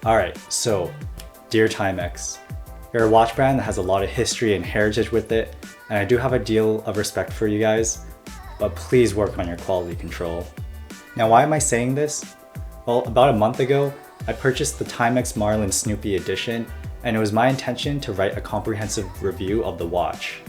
Alright, so dear Timex, you're a watch brand that has a lot of history and heritage with it, and I do have a deal of respect for you guys, but please work on your quality control. Now, why am I saying this? Well, about a month ago, I purchased the Timex Marlin Snoopy edition, and it was my intention to write a comprehensive review of the watch.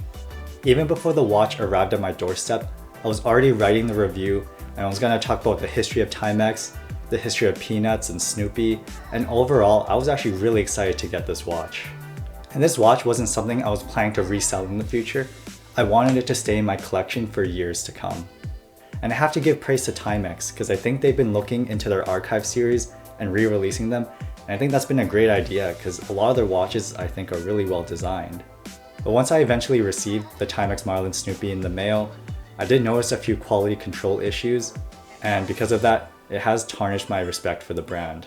Even before the watch arrived at my doorstep, I was already writing the review, and I was going to talk about the history of Timex, the history of Peanuts and Snoopy, and overall, I was actually really excited to get this watch. And this watch wasn't something I was planning to resell in the future. I wanted it to stay in my collection for years to come. And I have to give praise to Timex because I think they've been looking into their archive series and re-releasing them, and I think that's been a great idea because a lot of their watches I think are really well designed. But once I eventually received the Timex Marlin Snoopy in the mail, I did notice a few quality control issues, and because of that, it has tarnished my respect for the brand.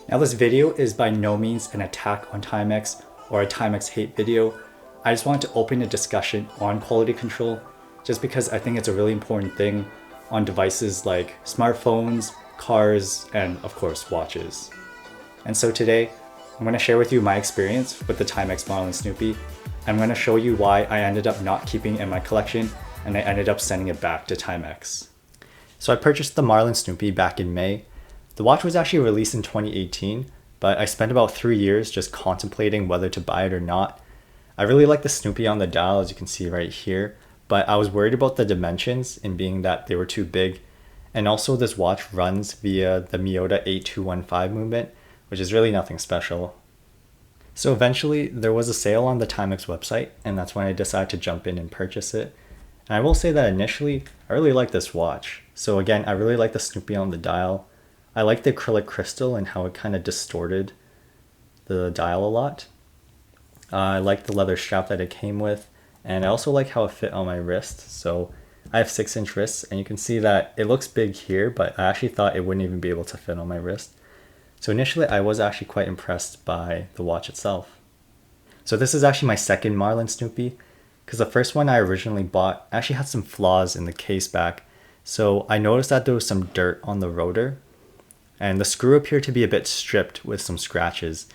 Now, this video is by no means an attack on Timex or a Timex hate video. I just wanted to open a discussion on quality control just because I think it's a really important thing on devices like smartphones, cars, and of course watches. And so today, I'm going to share with you my experience with the Timex Marlin Snoopy. I'm going to show you why I ended up not keeping it in my collection and I ended up sending it back to Timex. So I purchased the Marlin Snoopy back in May. The watch was actually released in 2018, but I spent about 3 years just contemplating whether to buy it or not. I really like the Snoopy on the dial, as you can see right here, but I was worried about the dimensions in being that they were too big. And also this watch runs via the Miyota 8215 movement, which is really nothing special. So eventually there was a sale on the Timex website, and that's when I decided to jump in and purchase it. And I will say that initially, I really like this watch. So again, I really like the Snoopy on the dial. I like the acrylic crystal and how it kind of distorted the dial a lot. I like the leather strap that it came with, and I also like how it fit on my wrist. So I have 6-inch wrists, and you can see that it looks big here, but I actually thought it wouldn't even be able to fit on my wrist. So initially, I was actually quite impressed by the watch itself. So this is actually my second Marlin Snoopy, because the first one I originally bought actually had some flaws in the caseback. So I noticed that there was some dirt on the rotor, and the screw appeared to be a bit stripped with some scratches.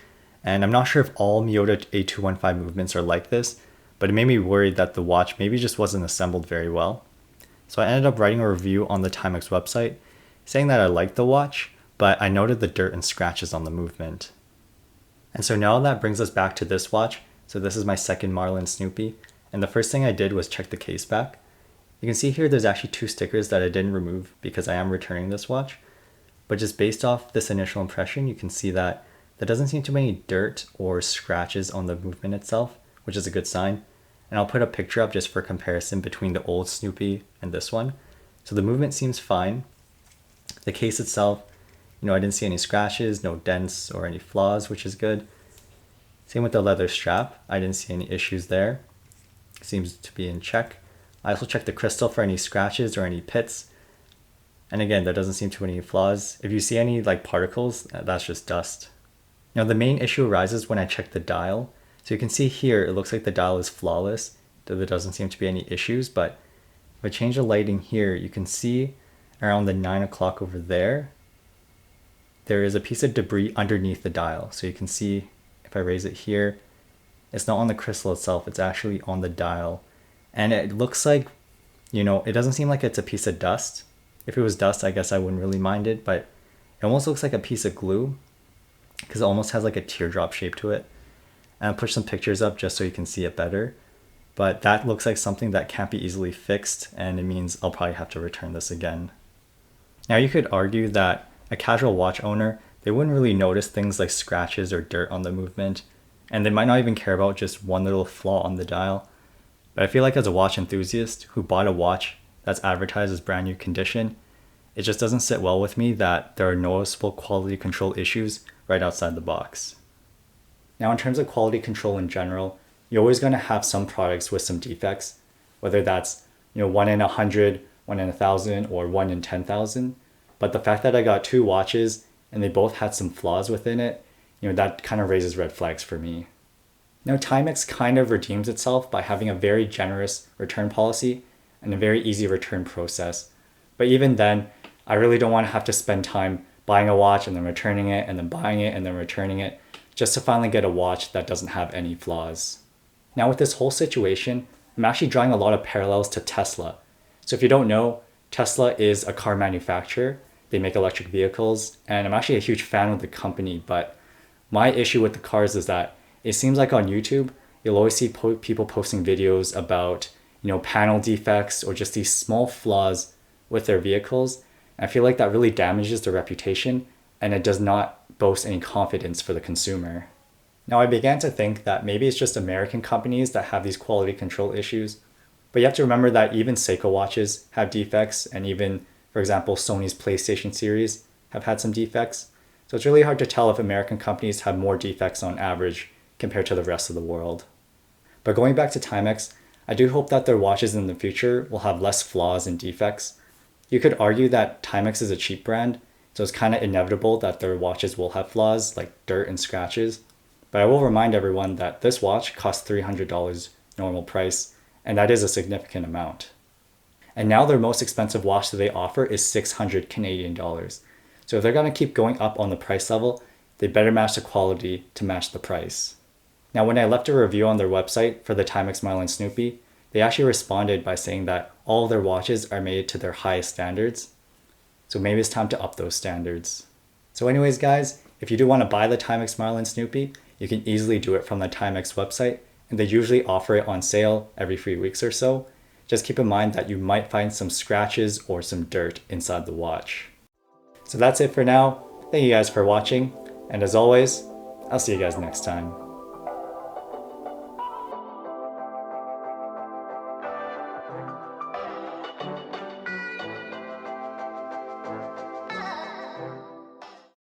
And I'm not sure if all Miyota 8215 movements are like this, but it made me worried that the watch maybe just wasn't assembled very well. So I ended up writing a review on the Timex website saying that I liked the watch, but I noted the dirt and scratches on the movement. And so now that brings us back to this watch. So this is my second Marlin Snoopy, and the first thing I did was check the case back. You can see here there's actually 2 stickers that I didn't remove because I am returning this watch. But just based off this initial impression, you can see that there doesn't seem to be any dirt or scratches on the movement itself, which is a good sign. And I'll put a picture up just for comparison between the old Snoopy and this one. So the movement seems fine. The case itself, I didn't see any scratches, no dents or any flaws, which is good. Same with the leather strap. I didn't see any issues there. Seems to be in check. I also checked the crystal for any scratches or any pits. And again, there doesn't seem to be any flaws. If you see any particles, that's just dust. Now the main issue arises when I check the dial. So you can see here, it looks like the dial is flawless. There doesn't seem to be any issues, but if I change the lighting here, you can see around the 9 o'clock over there, there is a piece of debris underneath the dial. So you can see if I raise it here, it's not on the crystal itself, it's actually on the dial. And it looks like, it doesn't seem like it's a piece of dust. If it was dust, I guess I wouldn't really mind it, but it almost looks like a piece of glue because it almost has like a teardrop shape to it. And I'll put some pictures up just so you can see it better. But that looks like something that can't be easily fixed, and it means I'll probably have to return this again. Now you could argue that a casual watch owner, they wouldn't really notice things like scratches or dirt on the movement, and they might not even care about just one little flaw on the dial. But I feel like as a watch enthusiast who bought a watch that's advertised as brand new condition, it just doesn't sit well with me that there are noticeable quality control issues right outside the box. Now in terms of quality control in general, you're always going to have some products with some defects, whether that's 1 in 100, 1 in 1,000, or 1 in 10,000. But the fact that I got 2 watches and they both had some flaws within it, that kind of raises red flags for me. Now Timex kind of redeems itself by having a very generous return policy and a very easy return process. But even then, I really don't want to have to spend time buying a watch and then returning it, and then buying it and then returning it, just to finally get a watch that doesn't have any flaws. Now with this whole situation, I'm actually drawing a lot of parallels to Tesla. So if you don't know, Tesla is a car manufacturer. They make electric vehicles, and I'm actually a huge fan of the company, but my issue with the cars is that it seems like on YouTube, you'll always see people posting videos about, panel defects or just these small flaws with their vehicles. And I feel like that really damages their reputation, and it does not boast any confidence for the consumer. Now I began to think that maybe it's just American companies that have these quality control issues, but you have to remember that even Seiko watches have defects, and even, for example, Sony's PlayStation series have had some defects. So it's really hard to tell if American companies have more defects on average compared to the rest of the world. But going back to Timex, I do hope that their watches in the future will have less flaws and defects. You could argue that Timex is a cheap brand, so it's kind of inevitable that their watches will have flaws like dirt and scratches. But I will remind everyone that this watch costs $300 normal price, and that is a significant amount. And now their most expensive watch that they offer is 600 Canadian dollars. So if they're going to keep going up on the price level, they better match the quality to match the price. Now when I left a review on their website for the Timex Marlin Snoopy, they actually responded by saying that all of their watches are made to their highest standards. So maybe it's time to up those standards. So anyways guys, if you do want to buy the Timex Marlin Snoopy, you can easily do it from the Timex website, and they usually offer it on sale every 3 weeks or so. Just keep in mind that you might find some scratches or some dirt inside the watch. So that's it for now. Thank you guys for watching, and as always, I'll see you guys next time.